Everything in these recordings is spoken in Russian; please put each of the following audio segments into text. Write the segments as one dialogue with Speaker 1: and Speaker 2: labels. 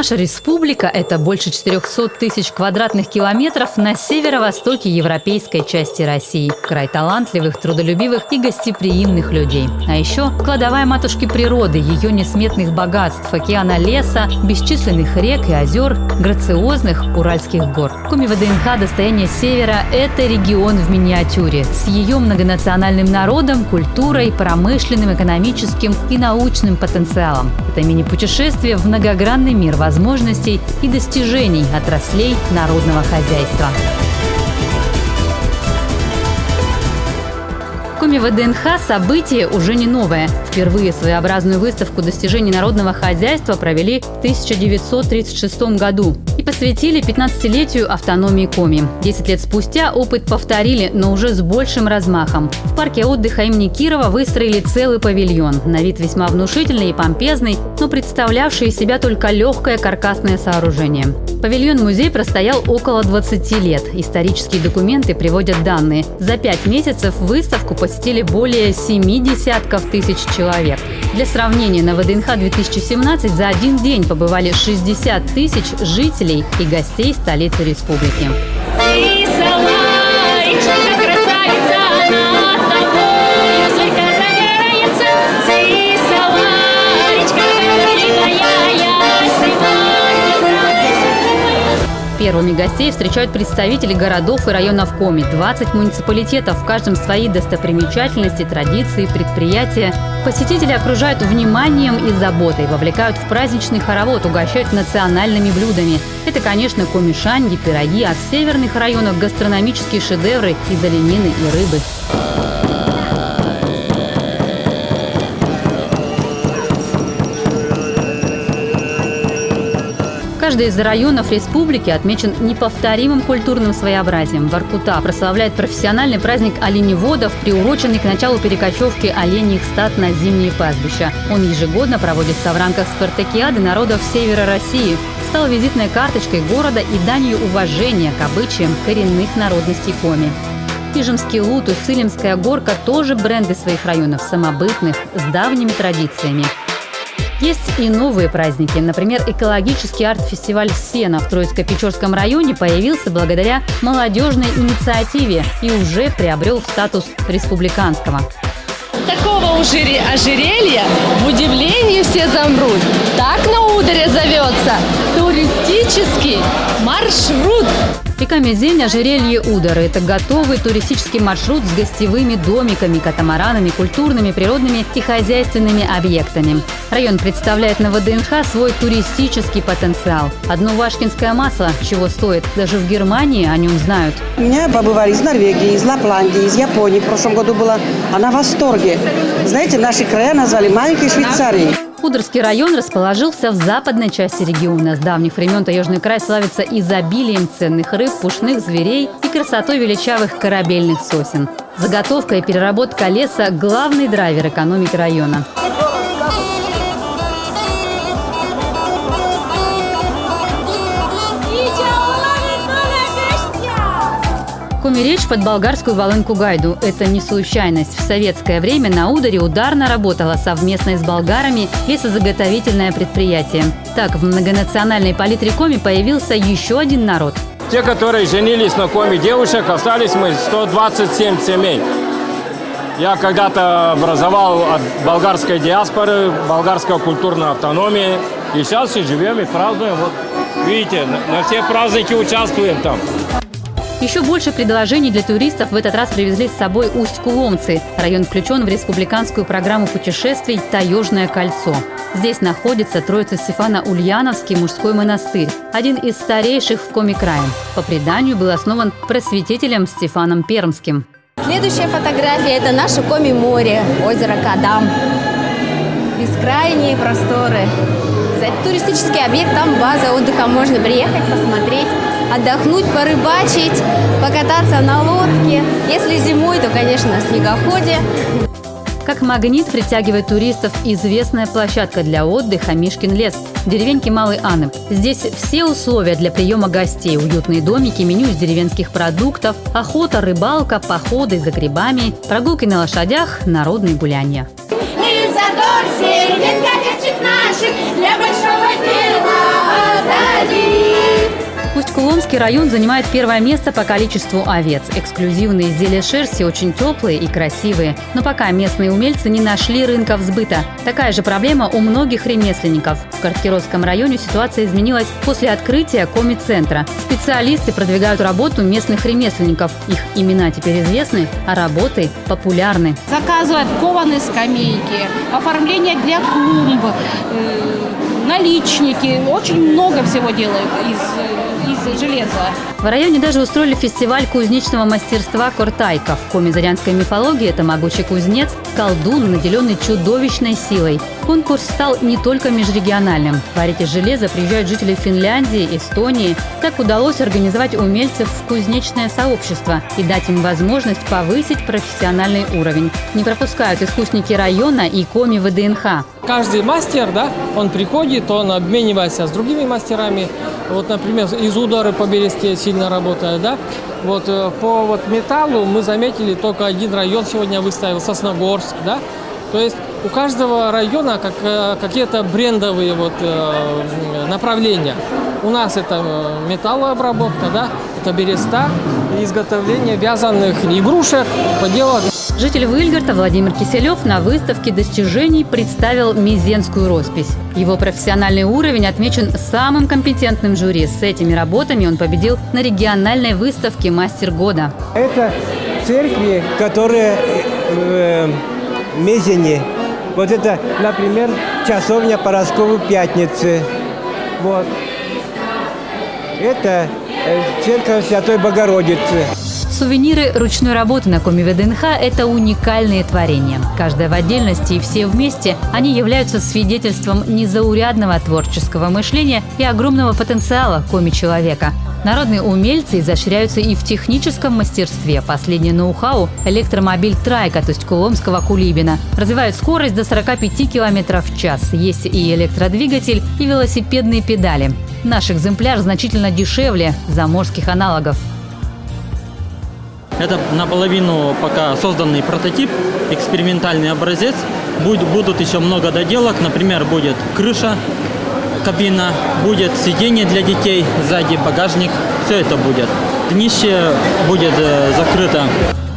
Speaker 1: Наша республика – это больше 400 тысяч квадратных километров на северо-востоке европейской части России. Край талантливых, трудолюбивых и гостеприимных людей. А еще кладовая матушки природы, ее несметных богатств, океана леса, бесчисленных рек и озер, грациозных уральских гор. Коми-ВДНХ «Достояние Севера» – это регион в миниатюре с ее многонациональным народом, культурой, промышленным, экономическим и научным потенциалом. Это мини-путешествие в многогранный мир возможностей и достижений отраслей народного хозяйства. Коми-ВДНХ событие уже не новое. Впервые своеобразную выставку достижений народного хозяйства провели в 1936 году и посвятили 15-летию автономии Коми. 10 лет спустя опыт повторили, но уже с большим размахом. В парке отдыха имени Кирова выстроили целый павильон, на вид весьма внушительный и помпезный, но представлявший из себя только легкое каркасное сооружение. Павильон-музей простоял около 20 лет. Исторические документы приводят данные. За 5 месяцев выставку посетили более 70 тысяч человек. Для сравнения, на ВДНХ 2017 за один день побывали 60 тысяч жителей и гостей столицы республики. Первыми гостей встречают представители городов и районов Коми. 20 муниципалитетов, в каждом свои достопримечательности, традиции, предприятия. Посетители окружают вниманием и заботой, вовлекают в праздничный хоровод, угощают национальными блюдами. Это, конечно, коми-шанги, пироги, а в северных районах гастрономические шедевры из оленины и рыбы. Каждый из районов республики отмечен неповторимым культурным своеобразием. Воркута прославляет профессиональный праздник оленеводов, приуроченный к началу перекочевки оленьих стад на зимние пастбища. Он ежегодно проводится в рамках спартакиады народов севера России. Стал визитной карточкой города и данью уважения к обычаям коренных народностей Коми. Ижемский лут, Уссыльская горка – тоже бренды своих районов, самобытных, с давними традициями. Есть и новые праздники. Например, экологический арт-фестиваль «Сено» в Троицко-Печорском районе появился благодаря молодежной инициативе и уже приобрел статус республиканского.
Speaker 2: Такого ожерелья в удивлении все замрут. Так на Ударе зовется туристический маршрут.
Speaker 1: Река Мезень, ожерелье Удары – это готовый туристический маршрут с гостевыми домиками, катамаранами, культурными, природными и хозяйственными объектами. Район представляет на ВДНХ свой туристический потенциал. Одно вашкинское масло чего стоит, даже в Германии о нем знают.
Speaker 3: У меня побывали из Норвегии, из Лапландии, из Японии. В прошлом году была. Она в восторге. Знаете, наши края назвали маленькой Швейцарией.
Speaker 1: Ударский район расположился в западной части региона. С давних времен Таежный край славится изобилием ценных рыб, пушных зверей и красотой величавых корабельных сосен. Заготовка и переработка леса – главный драйвер экономики района. Коми-речь под болгарскую волынку-гайду – это не случайность. В советское время на Ударе ударно работало совместно с болгарами лесозаготовительное предприятие. Так, в многонациональной палитре Коми появился еще один народ.
Speaker 4: Те, которые женились на Коми девушек, остались мы 127 семей. Я когда-то образовал от болгарской диаспоры, болгарской культурной автономии. И сейчас и живем, и празднуем. Вот, видите, на все праздники участвуем там.
Speaker 1: Еще больше предложений для туристов в этот раз привезли с собой Усть-Куломцы. Район включен в республиканскую программу путешествий «Таежное кольцо». Здесь находится Троице-Стефано-Ульяновский мужской монастырь, один из старейших в Коми-крае. По преданию был основан просветителем Стефаном Пермским.
Speaker 5: Следующая фотография – это наше Коми-море, озеро Кадам. Бескрайние просторы. Это туристический объект, там база отдыха, можно приехать, посмотреть, отдохнуть, порыбачить, покататься на лодке. Если зимой, то, конечно, на снегоходе.
Speaker 1: Как магнит притягивает туристов известная площадка для отдыха «Мишкин лес» в деревеньке Малый Анып. Здесь все условия для приема гостей: уютные домики, меню из деревенских продуктов, охота, рыбалка, походы за грибами, прогулки на лошадях, народные гулянья.
Speaker 6: Для большого дела
Speaker 1: Комский район занимает первое место по количеству овец. Эксклюзивные изделия шерсти очень теплые и красивые. Но пока местные умельцы не нашли рынков сбыта. Такая же проблема у многих ремесленников. В Карткиросском районе ситуация изменилась после открытия коми-центра. Специалисты продвигают работу местных ремесленников. Их имена теперь известны, а работы популярны.
Speaker 6: Заказывают кованые скамейки, оформление для клумб, наличники. Очень много всего делают из железа.
Speaker 1: В районе даже устроили фестиваль кузнечного мастерства Кортайка. В коми-зарянской мифологии это могучий кузнец, колдун, наделенный чудовищной силой. Конкурс стал не только межрегиональным. Варить из железа приезжают жители Финляндии, Эстонии. Так удалось организовать умельцев в кузнечное сообщество и дать им возможность повысить профессиональный уровень. Не пропускают искусники района и коми ВДНХ.
Speaker 7: Каждый мастер, он приходит, он обменивается с другими мастерами. Вот, например, из удара по бересте сильно работает, по металлу мы заметили, только один район сегодня выставил, Сосногорск, То есть у каждого района какие-то брендовые направления. У нас это металлообработка, это береста, изготовление вязаных игрушек, поделок.
Speaker 1: Житель Выльгарта Владимир Киселев на выставке достижений представил мезенскую роспись. Его профессиональный уровень отмечен самым компетентным жюри. С этими работами он победил на региональной выставке «Мастер года».
Speaker 8: Это церкви, которые в Мезене. Вот это, например, часовня Поросковой Пятницы. Вот. Это церковь Святой Богородицы.
Speaker 1: Сувениры ручной работы на коми ВДНХ – это уникальные творения. Каждая в отдельности и все вместе они являются свидетельством незаурядного творческого мышления и огромного потенциала коми-человека. Народные умельцы изощряются и в техническом мастерстве. Последний ноу-хау – электромобиль «Трайка», то есть куломского Кулибина. Развивает скорость до 45 км в час. Есть и электродвигатель, и велосипедные педали. Наш экземпляр значительно дешевле заморских аналогов.
Speaker 9: Это наполовину пока созданный прототип, экспериментальный образец. Будут еще много доделок. Например, будет крыша, кабина, будет сиденье для детей, сзади багажник. Все это будет. Днище будет закрыто.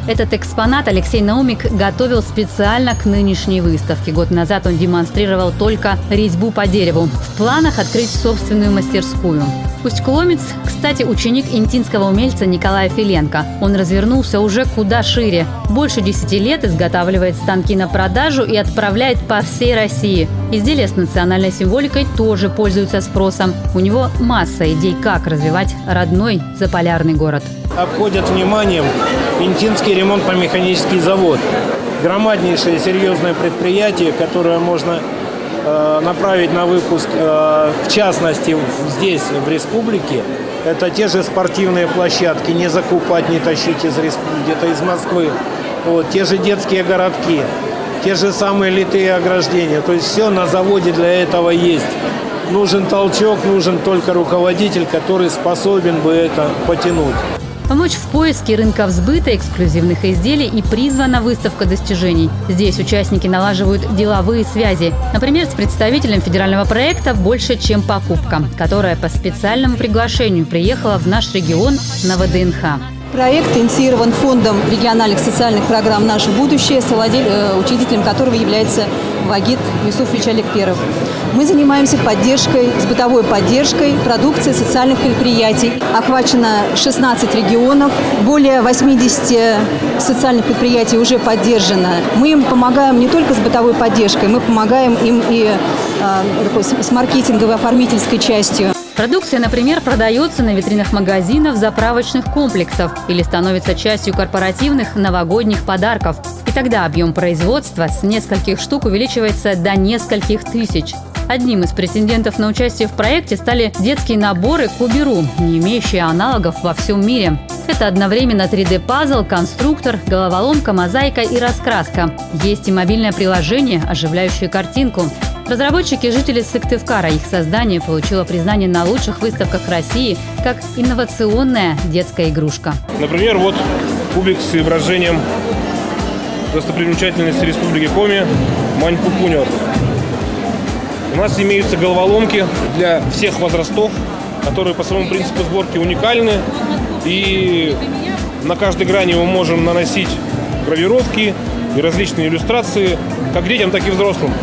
Speaker 1: Этот экспонат Алексей Наумик готовил специально к нынешней выставке. Год назад он демонстрировал только резьбу по дереву. В планах открыть собственную мастерскую. Усть-Куломец, кстати, ученик интинского умельца Николая Филенко. Он развернулся уже куда шире. Больше 10 лет изготавливает станки на продажу и отправляет по всей России. Изделия с национальной символикой тоже пользуются спросом. У него масса идей, как развивать родной заполярный город.
Speaker 4: Обходят вниманием Интинский ремонтно-механический завод. Громаднейшее серьезное предприятие, которое можно направить на выпуск, в частности, здесь, в республике. Это те же спортивные площадки, не закупать, не тащить где-то из Москвы. Те же детские городки, те же самые литые ограждения. То есть все на заводе для этого есть. Нужен толчок, нужен только руководитель, который способен бы это потянуть.
Speaker 1: Помочь в поиске рынков сбыта эксклюзивных изделий и призвана выставка достижений. Здесь участники налаживают деловые связи. Например, с представителем федерального проекта «Больше, чем покупка», которая по специальному приглашению приехала в наш регион на ВДНХ.
Speaker 10: Проект инициирован фондом региональных социальных программ «Наше будущее», учредителем которого является Вагит Юсуфович Аликперов. Мы занимаемся бытовой поддержкой продукции социальных предприятий. Охвачено 16 регионов, более 80 социальных предприятий уже поддержано. Мы им помогаем не только с бытовой поддержкой, мы помогаем им и с маркетинговой, оформительской частью.
Speaker 1: Продукция, например, продается на витринах магазинов, заправочных комплексов или становится частью корпоративных новогодних подарков. И тогда объем производства с нескольких штук увеличивается до нескольких тысяч. Одним из претендентов на участие в проекте стали детские наборы Куберу, не имеющие аналогов во всем мире. Это одновременно 3D-пазл, конструктор, головоломка, мозаика и раскраска. Есть и мобильное приложение, оживляющее картинку. Разработчики – жители Сыктывкара. Их создание получило признание на лучших выставках России как инновационная детская игрушка.
Speaker 11: Например, вот кубик с изображением достопримечательности Республики Коми Маньпупунер. У нас имеются головоломки для всех возрастов, которые по своему принципу сборки уникальны. И на каждой грани мы можем наносить гравировки и различные иллюстрации, как детям, так и взрослым.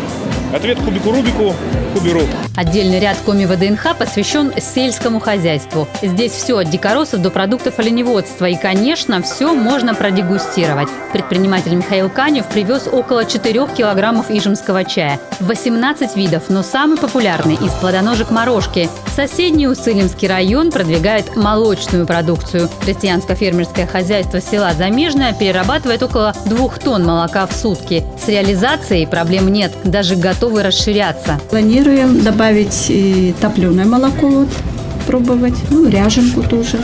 Speaker 11: Ответ кубику Рубику, Куберу.
Speaker 1: Отдельный ряд Коми ВДНХ посвящен сельскому хозяйству. Здесь все от дикоросов до продуктов оленеводства. И, конечно, все можно продегустировать. Предприниматель Михаил Канев привез около 4 килограммов ижемского чая. 18 видов, но самый популярный из плодоножек морожки. Соседний Уссыльмский район продвигает молочную продукцию. Крестьянско-фермерское хозяйство села Замежное перерабатывает около 2 тонн молока в сутки. С реализацией проблем нет, даже готовы расширяться.
Speaker 6: Планируем добавить и топленое молоко, пробовать, ряженку тоже.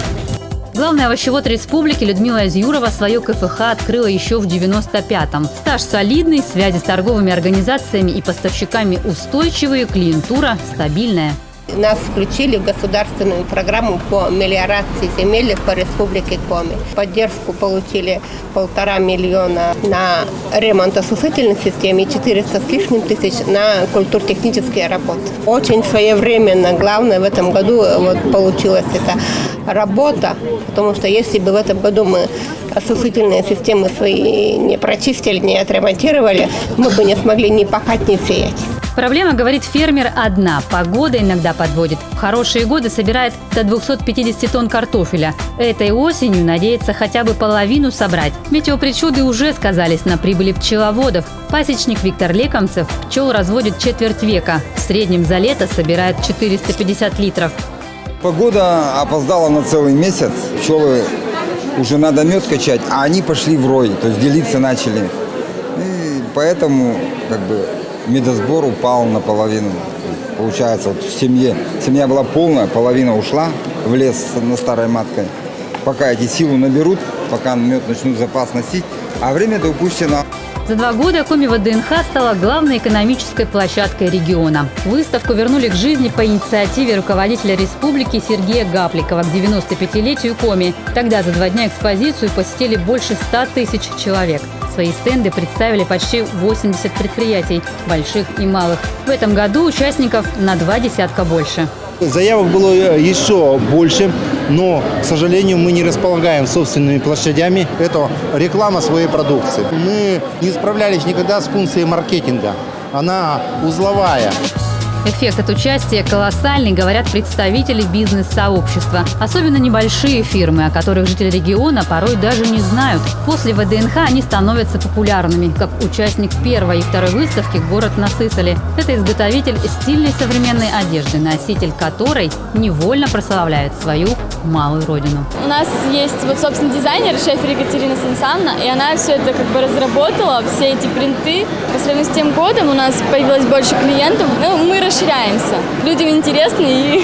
Speaker 1: Главный овощевод республики Людмила Изюрова свое КФХ открыла еще в 95-м. Стаж солидный, связи с торговыми организациями и поставщиками устойчивые, клиентура стабильная.
Speaker 12: Нас включили в государственную программу по мелиорации земель по республике Коми. Поддержку получили 1,5 миллиона на ремонт осушительной системы и 400 с лишним тысяч на культуртехнические работы. Очень своевременно, главное в этом году получилась эта работа, потому что если бы в этом году мы осушительные системы свои не прочистили, не отремонтировали, мы бы не смогли ни пахать, ни сеять.
Speaker 1: Проблема, говорит фермер, одна. Погода иногда подводит. В хорошие годы собирает до 250 тонн картофеля. Этой осенью надеется хотя бы половину собрать. Метеопричуды уже сказались на прибыли пчеловодов. Пасечник Виктор Лекомцев пчел разводит четверть века. В среднем за лето собирает 450 литров.
Speaker 13: Погода опоздала на целый месяц. Пчелы уже надо мед качать, а они пошли в рой, то есть делиться начали. И поэтому медосбор упал наполовину. Получается, семья была полная, половина ушла в лес на старой маткой. Пока эти силу наберут, пока мед начнут запас носить, а время-то упущено.
Speaker 1: За 2 года Коми ВДНХ стала главной экономической площадкой региона. Выставку вернули к жизни по инициативе руководителя республики Сергея Гапликова к 95-летию Коми. Тогда за 2 дня экспозицию посетили больше 100 тысяч человек. Свои стенды представили почти 80 предприятий, больших и малых. В этом году участников на 2 десятка больше.
Speaker 14: Заявок было еще больше, но, к сожалению, мы не располагаем собственными площадями. Это реклама своей продукции. Мы не справлялись никогда с функцией маркетинга. Она узловая.
Speaker 1: Эффект от участия колоссальный, говорят представители бизнес-сообщества. Особенно небольшие фирмы, о которых жители региона порой даже не знают. После ВДНХ они становятся популярными, как участник первой и второй выставки «Город на Сысоле». Это изготовитель стильной современной одежды, носитель которой невольно прославляет свою малую родину.
Speaker 15: У нас есть собственно, дизайнер, шеф Екатерина Сансанна, и она все это разработала, все эти принты. По сравнению с тем годом у нас появилось больше клиентов. Мы расширяемся. Людям интересно, и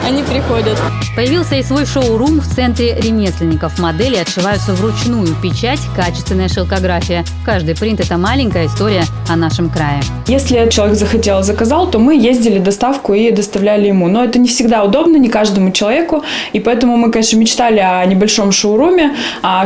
Speaker 15: они приходят.
Speaker 1: Появился и свой шоу-рум в центре ремесленников. Модели отшиваются вручную. Печать, качественная шелкография. Каждый принт – это маленькая история о нашем крае.
Speaker 16: Если человек захотел, заказал, то мы ездили доставку и доставляли ему. Но это не всегда удобно, не каждому человеку. И поэтому мы, конечно, мечтали о небольшом шоуруме,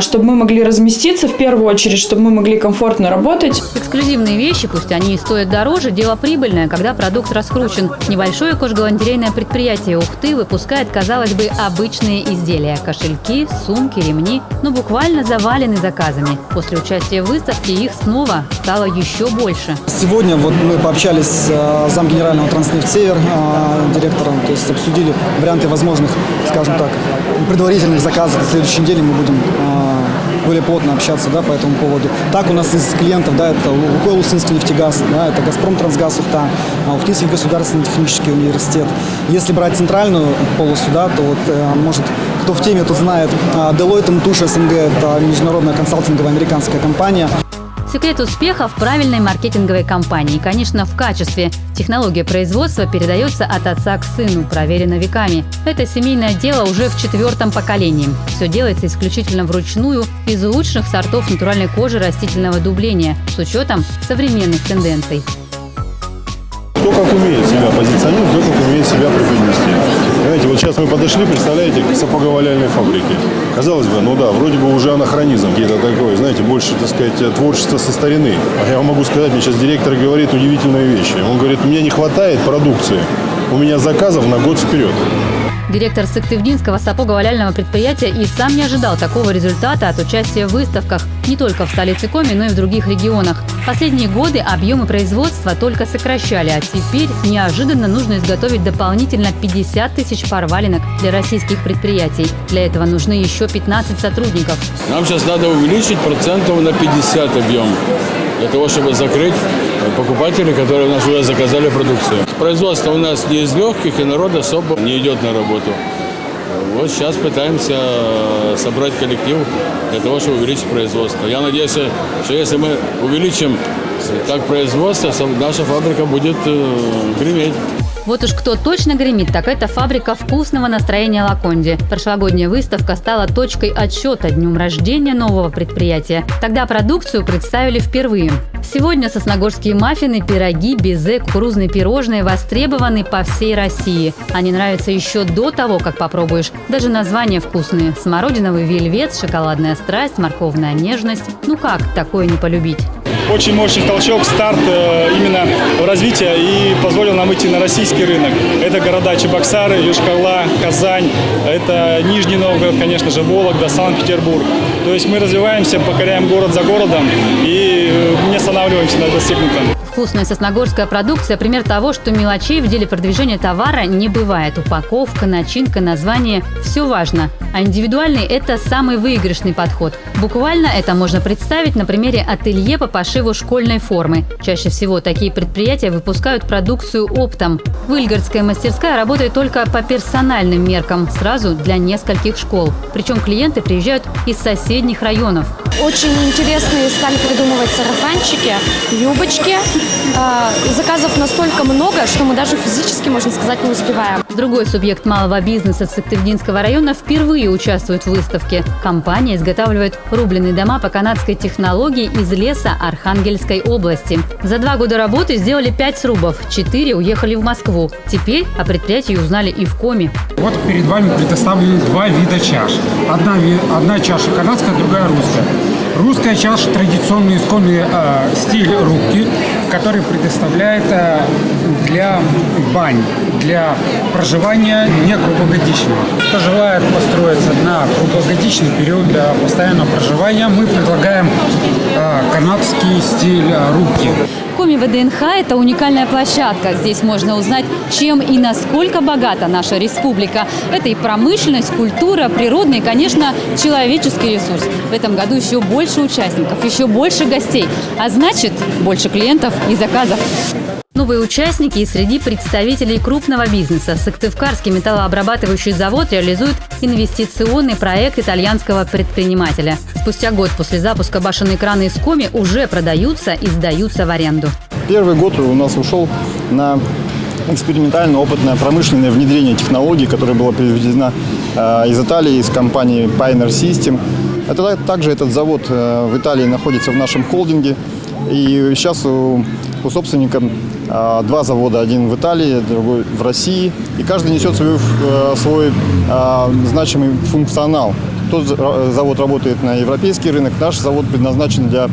Speaker 16: чтобы мы могли разместиться в первую очередь, чтобы мы могли комфортно работать.
Speaker 1: Эксклюзивные вещи, пусть они и стоят дороже, дело прибыльное, когда продукт раскручен. Небольшое кожгалантерейное предприятие Ухты выпускает, казалось бы, обычные изделия – кошельки, сумки, ремни, но буквально завалены заказами. После участия в выставке их снова стало еще больше.
Speaker 17: Сегодня мы пообщались с замгенерального Транснефть Север, директором, то есть обсудили варианты возможных, скажем так, предварительных заказов. На следующей неделе мы будем более плотно общаться по этому поводу. Так у нас из клиентов, это Лукойл Уссынский нефтегаз, это Газпром Трансгаз Ухта, Ухтинский государственный технический университет. Если брать центральную полосу, то может, кто в теме, тот знает, Deloitte & Touche СНГ, это международная консалтинговая американская компания.
Speaker 1: Секрет успеха в правильной маркетинговой кампании. И, конечно, в качестве. Технология производства передается от отца к сыну, проверена веками. Это семейное дело уже в 4-м поколении. Все делается исключительно вручную из лучших сортов натуральной кожи растительного дубления с учетом современных тенденций.
Speaker 18: Кто как умеет себя позиционировать, кто как умеет себя преподнести. Знаете, сейчас мы подошли, представляете, к сапоговаляльной фабрике. Казалось бы, вроде бы уже анахронизм какие-то такое, знаете, больше, так сказать, творчество со старины. А я вам могу сказать, мне сейчас директор говорит удивительные вещи. Он говорит, у меня не хватает продукции, у меня заказов на год вперед.
Speaker 1: Директор Сыктывдинского сапоговаляльного предприятия и сам не ожидал такого результата от участия в выставках не только в столице Коми, но и в других регионах. В последние годы объемы производства только сокращали, а теперь неожиданно нужно изготовить дополнительно 50 тысяч пар валенок для российских предприятий. Для этого нужны еще 15 сотрудников.
Speaker 19: Нам сейчас надо увеличить процентов на 50 объем, для того, чтобы закрыть покупателей, которые у нас уже заказали продукцию. Производство у нас не из легких, и народ особо не идет на работу. Вот сейчас пытаемся собрать коллектив для того, чтобы увеличить производство. Я надеюсь, что если мы увеличим так производство, наша фабрика будет греметь.
Speaker 1: Вот уж кто точно гремит, так это фабрика вкусного настроения «Лаконди». Прошлогодняя выставка стала точкой отсчета днем рождения нового предприятия. Тогда продукцию представили впервые. Сегодня сосногорские маффины, пироги, безе, кукурузные пирожные востребованы по всей России. Они нравятся еще до того, как попробуешь. Даже названия вкусные. Смородиновый вельвет, шоколадная страсть, морковная нежность. Ну как такое не полюбить?
Speaker 20: Очень мощный толчок, старт именно в развитии и позволил нам выйти на российский рынок. Это города Чебоксары, Йошкар-Ола, Казань, это Нижний Новгород, конечно же, Вологда, Санкт-Петербург. То есть мы развиваемся, покоряем город за городом и не останавливаемся на достигнутом.
Speaker 1: Вкусная сосногорская продукция – пример того, что мелочей в деле продвижения товара не бывает. Упаковка, начинка, название – все важно. А индивидуальный – это самый выигрышный подход. Буквально это можно представить на примере ателье по пошиву школьной формы. Чаще всего такие предприятия выпускают продукцию оптом. Выльгардская мастерская работает только по персональным меркам, сразу для нескольких школ. Причем клиенты приезжают из соседних районов.
Speaker 21: Очень интересные стали придумывать сарафанчики, юбочки. Заказов настолько много, что мы даже физически, можно сказать, не успеваем.
Speaker 1: Другой субъект малого бизнеса Сыктывдинского района впервые участвует в выставке. Компания изготавливает рубленые дома по канадской технологии из леса Архангельской области. За 2 года работы сделали 5 срубов, 4 уехали в Москву. Теперь о предприятии узнали и в Коми.
Speaker 22: Вот перед вами предоставлены 2 вида чаш. Одна чаша канадская, другая русская. Русская чаша – традиционный исконный стиль рубки, который предоставляет для бань, для проживания не круглогодичного. Кто желает построиться на круглогодичный период постоянного проживания, мы предлагаем канадский стиль рубки.
Speaker 1: Коми ВДНХ – это уникальная площадка. Здесь можно узнать, чем и насколько богата наша республика. Это и промышленность, культура, природный и, конечно, человеческий ресурс. В этом году еще больше участников, еще больше гостей. А значит, больше клиентов и заказов. Новые участники и среди представителей крупного бизнеса. Сыктывкарский металлообрабатывающий завод реализует инвестиционный проект итальянского предпринимателя. Спустя год после запуска башенные краны из Коми уже продаются и сдаются в аренду.
Speaker 23: Первый год у нас ушел на экспериментально-опытное промышленное внедрение технологий, которая была привезена из Италии, из компании Pioneer System. Также этот завод в Италии находится в нашем холдинге. И сейчас у собственника 2 завода, один в Италии, другой в России. И каждый несет свой значимый функционал. Тот завод работает на европейский рынок, наш завод предназначен для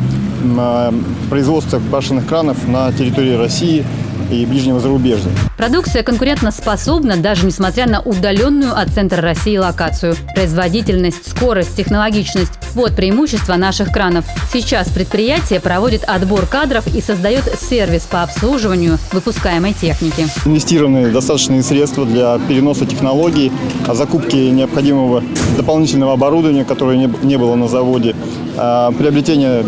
Speaker 23: производства башенных кранов на территории России и ближнего зарубежья.
Speaker 1: Продукция конкурентоспособна, даже несмотря на удаленную от центра России локацию. Производительность, скорость, технологичность – вот преимущество наших кранов. Сейчас предприятие проводит отбор кадров и создает сервис по обслуживанию выпускаемой техники.
Speaker 23: Инвестированы достаточные средства для переноса технологий, закупки необходимого дополнительного оборудования, которое не было на заводе, приобретение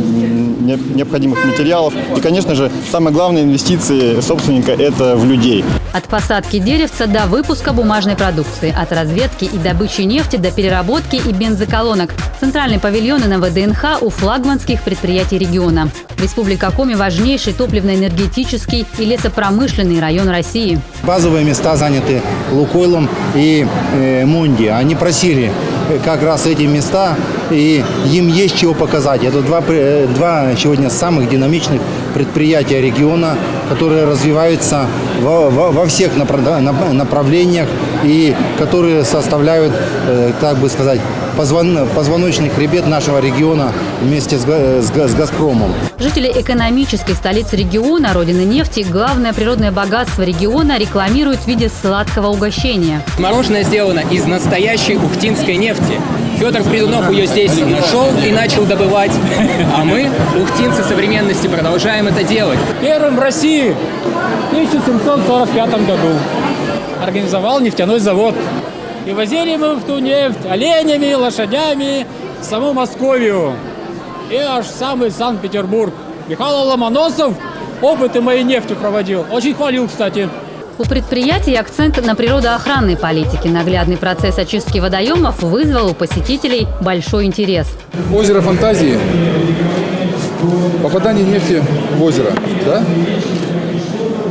Speaker 23: необходимых материалов и, конечно же, самое главное инвестиции собственника – это в людей.
Speaker 1: От посадки деревца до выпуска бумажной продукции, от разведки и добычи нефти до переработки и бензоколонок. Центральные павильоны на ВДНХ у флагманских предприятий региона. Республика Коми – важнейший топливно-энергетический и лесопромышленный район России.
Speaker 14: Базовые места заняты Лукойлом и Монди. Они просили как раз эти места, и им есть чего показать. Это два сегодня самых динамичных предприятия региона, которые развиваются во всех направлениях и которые составляют, так бы сказать, позвоночный хребет нашего региона вместе с «Газпромом».
Speaker 1: Жители экономической столицы региона, родины нефти, главное природное богатство региона рекламируют в виде сладкого угощения.
Speaker 2: Мороженое сделано из настоящей ухтинской нефти. Федор Придунов ее здесь нашел и начал добывать. А мы, ухтинцы современности, продолжаем это делать.
Speaker 20: Первым в России в 1745 году организовал нефтяной завод. И возили мы в ту нефть оленями, лошадями, саму Московию и аж самый Санкт-Петербург. Михаил Ломоносов опыты моей нефти проводил. Очень хвалил, кстати.
Speaker 1: У предприятий акцент на природоохранной политике. Наглядный процесс очистки водоемов вызвал у посетителей большой интерес.
Speaker 3: Озеро фантазии. Попадание нефти в озеро. Да?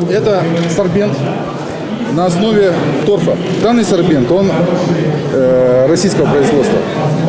Speaker 3: Это сорбент на основе торфа. Данный сорбент, он российского производства.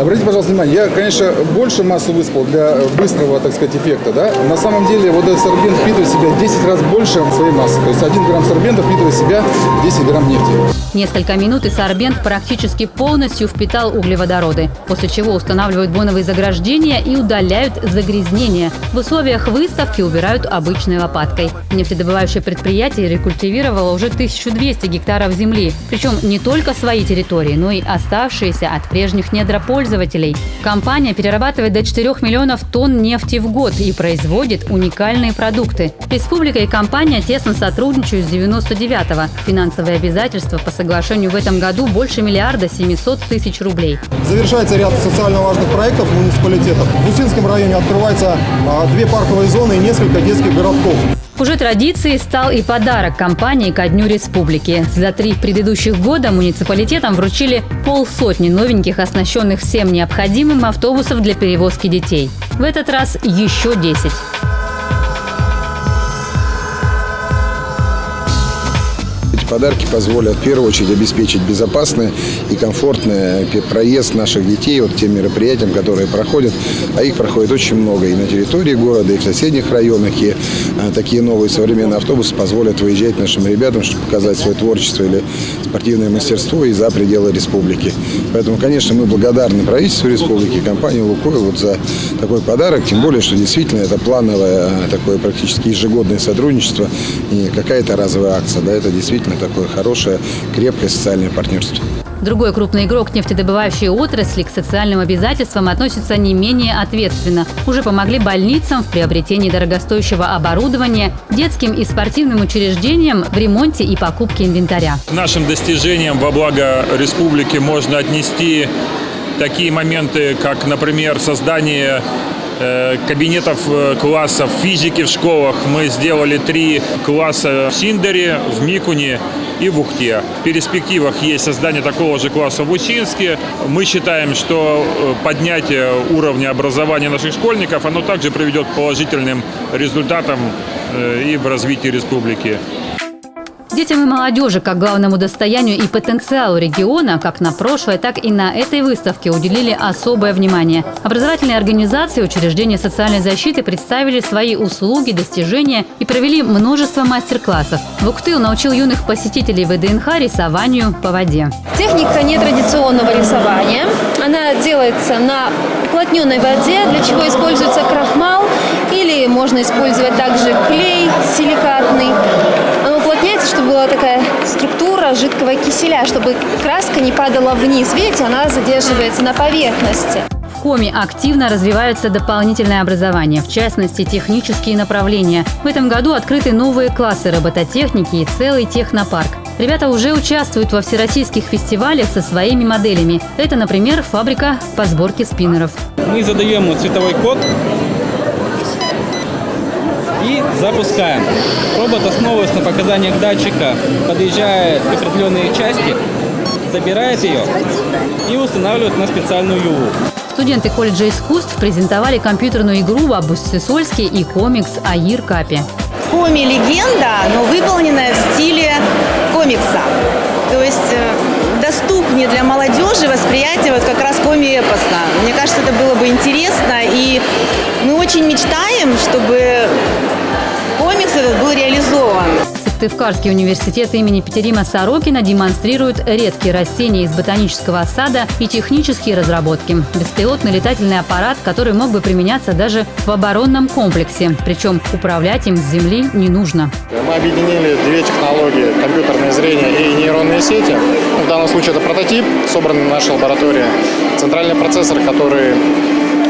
Speaker 3: Обратите, пожалуйста, внимание, я, конечно, больше массу высыпал для быстрого, так сказать, эффекта, да? На самом деле, вот этот сорбент впитывает в себя 10 раз больше своей массы. То есть 1 грамм сорбента впитывает в себя 10 грамм нефти.
Speaker 1: Несколько минут и сорбент практически полностью впитал углеводороды, после чего устанавливают боновые заграждения и удаляют загрязнения. В условиях выставки убирают обычной лопаткой. Нефтедобывающее предприятие рекультивировало уже 1200 гектаров земли. Причем не только свои территории, но и оставшиеся от прежних недропользователей. Компания перерабатывает до 4 миллионов тонн нефти в год и производит уникальные продукты. Республика и компания тесно сотрудничают с 99-го. Финансовые обязательства по соглашению в этом году больше 1 700 000 000 рублей.
Speaker 23: Завершается ряд социально важных проектов муниципалитетов. В Усинском районе открывается 2 парковые зоны и несколько детских городков.
Speaker 1: Уже традицией стал и подарок компании ко Дню Республики. За 3 предыдущих года муниципалитетам вручили 500 новеньких, оснащенных всем необходимым автобусов для перевозки детей. В этот раз еще 10.
Speaker 5: Подарки позволят в первую очередь обеспечить безопасный и комфортный проезд наших детей вот тем мероприятиям, которые проходят. А их проходит очень много и на территории города, и в соседних районах. И такие новые современные автобусы позволят выезжать нашим ребятам, чтобы показать свое творчество или спортивное мастерство и за пределы республики. Поэтому, конечно, мы благодарны правительству республики, компании «Лукойл» вот за такой подарок. Тем более, что действительно это плановое, такое практически ежегодное сотрудничество, не какая-то разовая акция. Да, это действительно такое хорошее, крепкое социальное партнерство.
Speaker 1: Другой крупный игрок нефтедобывающей отрасли к социальным обязательствам относится не менее ответственно. Уже помогли больницам в приобретении дорогостоящего оборудования, детским и спортивным учреждениям в ремонте и покупке инвентаря.
Speaker 24: К нашим достижениям во благо республики можно отнести такие моменты, как, например, создание кабинетов классов физики в школах. Мы сделали 3 класса в Синдере, в Микуне и в Ухте. В перспективах есть создание такого же класса в Усинске. Мы считаем, что поднятие уровня образования наших школьников, оно также приведет к положительным результатам и в развитии республики.
Speaker 1: Детям и молодежи, как главному достоянию и потенциалу региона, как на прошлой, так и на этой выставке уделили особое внимание. Образовательные организации, учреждения социальной защиты представили свои услуги, достижения и провели множество мастер-классов. Вуктыл научил юных посетителей ВДНХ рисованию по воде.
Speaker 21: Техника нетрадиционного рисования. Она делается на уплотненной воде, для чего используется крахмал или можно использовать также клей силикатный. Оно уплотняется, чтобы была такая структура жидкого киселя, чтобы краска не падала вниз. Видите, она задерживается на поверхности.
Speaker 1: В Коми активно развивается дополнительное образование, в частности, технические направления. В этом году открыты новые классы робототехники и целый технопарк. Ребята уже участвуют во всероссийских фестивалях со своими моделями. Это, например, фабрика по сборке спиннеров.
Speaker 25: Мы задаем цветовой код и запускаем. Робот, основываясь на показаниях датчика, подъезжает к определенной части, забирает ее и устанавливает на специальную юлу.
Speaker 1: Студенты колледжа искусств презентовали компьютерную игру «Бабус-Сысольский» и комикс «Аир Капи».
Speaker 10: Коми легенда, но выполненная в стиле комикса. То есть доступнее для молодежи восприятие вот как раз коми-эпоса. Мне кажется, это было бы интересно. И мы очень мечтаем, чтобы комикс этот был реализован.
Speaker 1: Сыктывкарский университет имени Петерима Сорокина демонстрирует редкие растения из ботанического сада и технические разработки. Беспилотный летательный аппарат, который мог бы применяться даже в оборонном комплексе. Причем управлять им с земли не нужно.
Speaker 23: Мы объединили две технологии – компьютерное зрение и нейронные сети. В данном случае это прототип, собранный в нашей лаборатории. Центральный процессор, который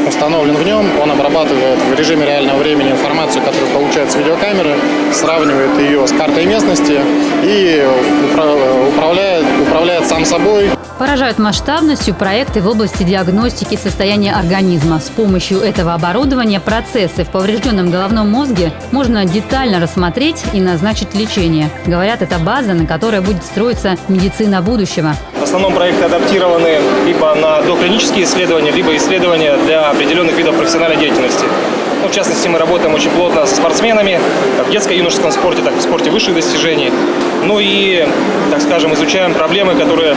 Speaker 23: установлен в нем, он обрабатывает в режиме реального времени информацию, которую получает с видеокамеры, сравнивает ее с картой местности и управляет сам собой.
Speaker 1: Поражают масштабностью проекты в области диагностики состояния организма. С помощью этого оборудования процессы в поврежденном головном мозге можно детально рассмотреть и назначить лечение. Говорят, это база, на которой будет строиться медицина будущего.
Speaker 4: В основном проекты адаптированы либо на доклинические исследования, либо исследования для определенных видов профессиональной деятельности. В частности, мы работаем очень плотно со спортсменами, как в детско-юношеском спорте, так и в спорте высших достижений. Ну и, так скажем, изучаем проблемы, которые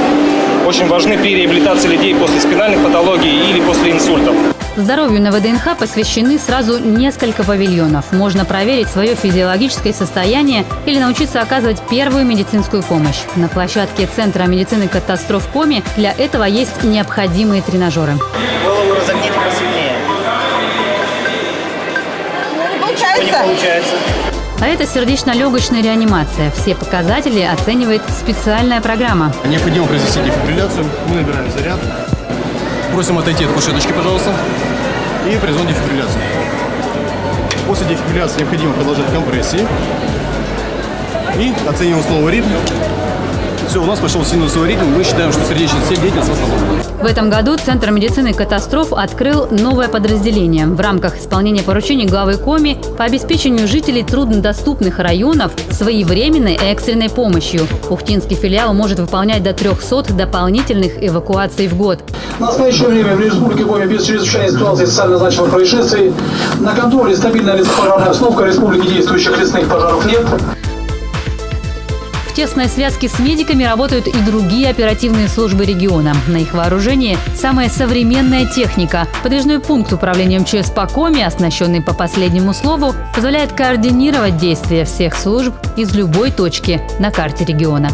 Speaker 4: очень важны при реабилитации людей после спинальных патологий или после инсультов.
Speaker 1: Здоровью на ВДНХ посвящены сразу несколько павильонов. Можно проверить свое физиологическое состояние или научиться оказывать первую медицинскую помощь. На площадке Центра медицины катастроф Коми для этого есть необходимые тренажеры.
Speaker 4: Голову разогните посильнее.
Speaker 10: Не
Speaker 4: получается.
Speaker 1: А это сердечно-легочная реанимация. Все показатели оценивает специальная программа.
Speaker 7: Необходимо произвести дефибрилляцию. Мы набираем заряд. Просим отойти от кушеточки, пожалуйста. И производим дефибрилляцию. После дефибрилляции необходимо продолжать компрессии. И оцениваем снова ритм. Все, у нас пошел синусовый ритм. Мы считаем, что сердечная деятельность восстановлена.
Speaker 1: В этом году Центр медицины катастроф открыл новое подразделение. В рамках исполнения поручений главы Коми по обеспечению жителей труднодоступных районов своевременной экстренной помощью. Ухтинский филиал может выполнять до 300 дополнительных эвакуаций в год.
Speaker 8: В настоящее время в Республике Коми без чрезвычайной ситуации социально значимых происшествий на контроле стабильная лесопожарная обстановка республики, действующих лесных пожаров нет.
Speaker 1: В тесной связке с медиками работают и другие оперативные службы региона. На их вооружении самая современная техника. Подвижной пункт управления МЧС по Коми, оснащенный по последнему слову, позволяет координировать действия всех служб из любой точки на карте региона.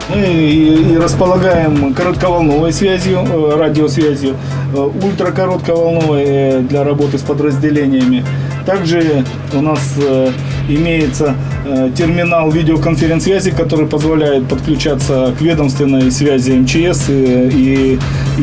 Speaker 23: Мы располагаем коротковолновой связью, радиосвязью, ультракоротковолновой для работы с подразделениями. Также у нас имеется терминал видеоконференц-связи, который позволяет подключаться к ведомственной связи МЧС и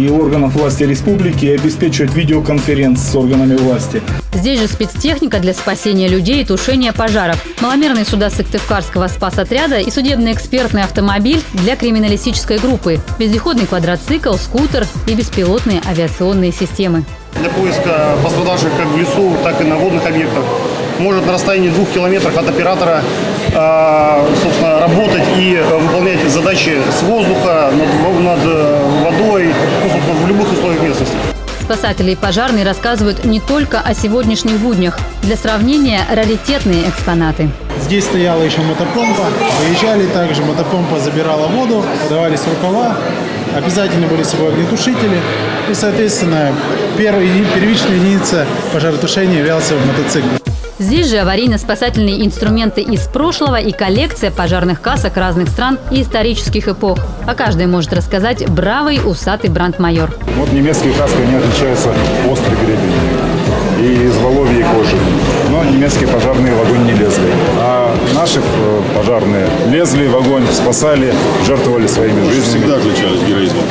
Speaker 23: органов власти республики и обеспечивать видеоконференц с органами власти.
Speaker 1: Здесь же спецтехника для спасения людей и тушения пожаров, маломерные суда Сыктывкарского спасотряда и судебно-экспертный автомобиль для криминалистической группы, вездеходный квадроцикл, скутер и беспилотные авиационные системы.
Speaker 23: Для поиска пострадавших как в лесу, так и на водных объектах может на расстоянии 2 километров от оператора собственно, работать и выполнять задачи с воздуха, над водой, собственно, в любых условиях местности.
Speaker 1: Спасатели и пожарные рассказывают не только о сегодняшних буднях. Для сравнения раритетные экспонаты.
Speaker 9: Здесь стояла еще мотопомпа. Выезжали также, мотопомпа забирала воду, подавались рукава. Обязательно были с собой огнетушители. И, соответственно, первичная единица пожаротушения являлся мотоцикл.
Speaker 1: Здесь же аварийно-спасательные инструменты из прошлого и коллекция пожарных касок разных стран и исторических эпох. О каждой может рассказать бравый усатый брандмайор.
Speaker 18: Вот немецкие каски, они отличаются острой гребенью и из воловьей кожи. Но немецкие пожарные в огонь не лезли. А наши пожарные лезли в огонь, спасали, жертвовали своими жизнями. Всегда отличались героизмом.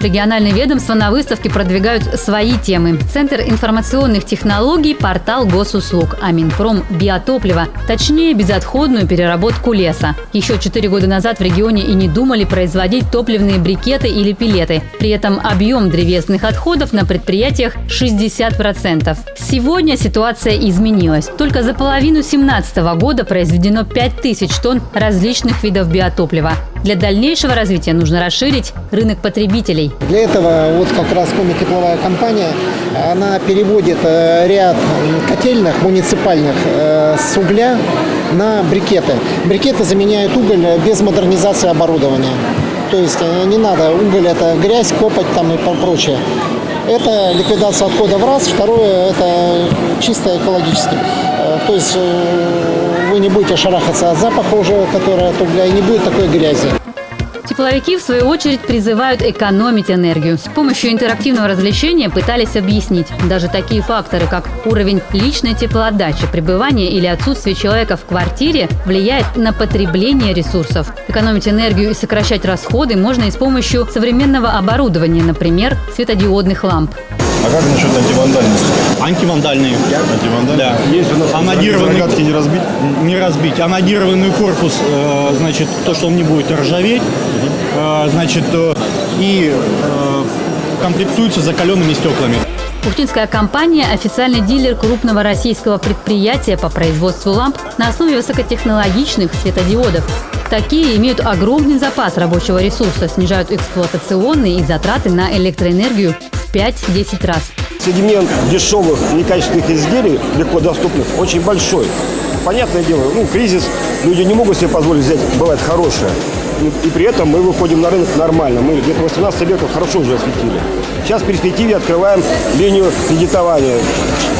Speaker 1: Региональные ведомства на выставке продвигают свои темы. Центр информационных технологий, портал госуслуг, а Минпром – биотопливо, точнее безотходную переработку леса. Еще 4 года назад в регионе и не думали производить топливные брикеты или пелеты. При этом объем древесных отходов на предприятиях 60%. Сегодня ситуация изменилась. Только за половину 2017 года произведено 5000 тонн различных видов биотоплива. Для дальнейшего развития нужно расширить рынок потребителей.
Speaker 11: Для этого вот как раз Коми-тепловая компания, она переводит ряд котельных муниципальных с угля на брикеты. Брикеты заменяют уголь без модернизации оборудования. То есть не надо, уголь – это грязь, копоть там и прочее. Это ликвидация отходов раз, второе – это чисто экологически. То есть вы не будете шарахаться от запаха уже, который от угля, и не будет такой грязи.
Speaker 1: Тепловики, в свою очередь, призывают экономить энергию. С помощью интерактивного развлечения пытались объяснить даже такие факторы, как уровень личной теплоотдачи, пребывание или отсутствие человека в квартире влияет на потребление ресурсов. Экономить энергию и сокращать расходы можно и с помощью современного оборудования, например, светодиодных ламп.
Speaker 23: А как насчет антивандальности?
Speaker 6: Антивандальные.
Speaker 23: Антивандальные?
Speaker 6: Да.
Speaker 23: Есть у нас загадки не разбить?
Speaker 6: Не разбить. Анодированный корпус, значит, то, что он не будет ржаветь, значит, и комплектуется закаленными стеклами.
Speaker 1: Ухтинская компания – официальный дилер крупного российского предприятия по производству ламп на основе высокотехнологичных светодиодов. Такие имеют огромный запас рабочего ресурса, снижают эксплуатационные и затраты на электроэнергию в 5-10 раз.
Speaker 12: Сегмент дешевых, некачественных изделий, легко доступных, очень большой. Понятное дело, кризис, люди не могут себе позволить взять, бывает, хорошее. И при этом мы выходим на рынок нормально. Мы где-то 18 века хорошо уже осветили. Сейчас в перспективе открываем линию кредитования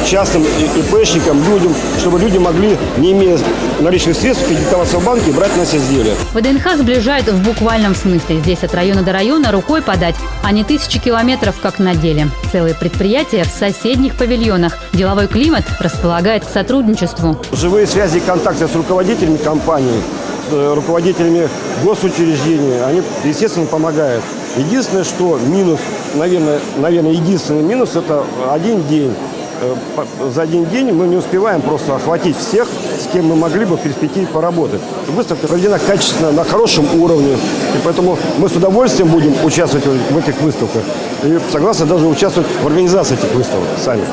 Speaker 12: частным ИПшникам, людям, чтобы люди могли, не имея наличных средств, кредитоваться в банке и брать на себя изделия.
Speaker 1: ВДНХ сближает в буквальном смысле. Здесь от района до района рукой подать, а не тысячи километров, как на деле. Целые предприятия в соседних павильонах. Деловой климат располагает к сотрудничеству.
Speaker 12: Живые связи и контакты с руководителями компаний, с руководителями госучреждений, они, естественно, помогают. Единственное, что минус, наверное, единственный минус – это один день. За один день мы не успеваем просто охватить всех, с кем мы могли бы в перспективе поработать. Выставка проведена качественно, на хорошем уровне, и поэтому мы с удовольствием будем участвовать в этих выставках. И согласны даже участвовать в организации этих выставок сами,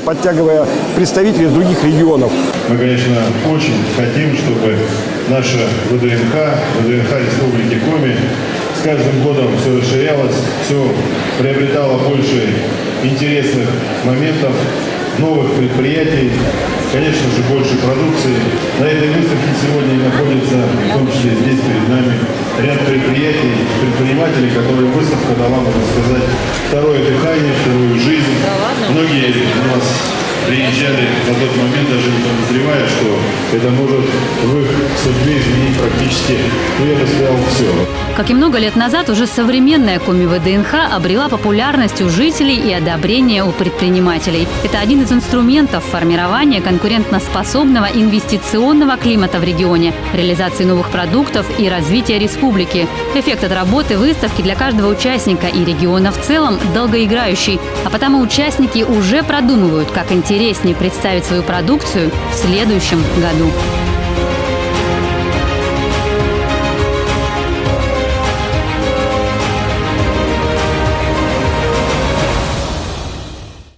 Speaker 12: подтягивая представителей из других регионов.
Speaker 18: Мы, конечно, очень хотим, чтобы наша ВДНХ Республики Коми с каждым годом все расширялось, все приобретало больше интересных моментов, новых предприятий, конечно же, больше продукции. На этой выставке сегодня находится, в том числе здесь перед нами, ряд предприятий, предпринимателей, которым выставка дала, можно сказать, второе дыхание, вторую жизнь. Многие у нас приезжали на тот момент, даже не подозревая, что это может в их судьбе изменить практически, я бы сказал, все.
Speaker 1: Как и много лет назад, уже современная Коми ВДНХ обрела популярность у жителей и одобрение у предпринимателей. Это один из инструментов формирования конкурентоспособного инвестиционного климата в регионе, реализации новых продуктов и развития республики. Эффект от работы выставки для каждого участника и региона в целом долгоиграющий, а потому участники уже продумывают, как интереснее представить свою продукцию в следующем году.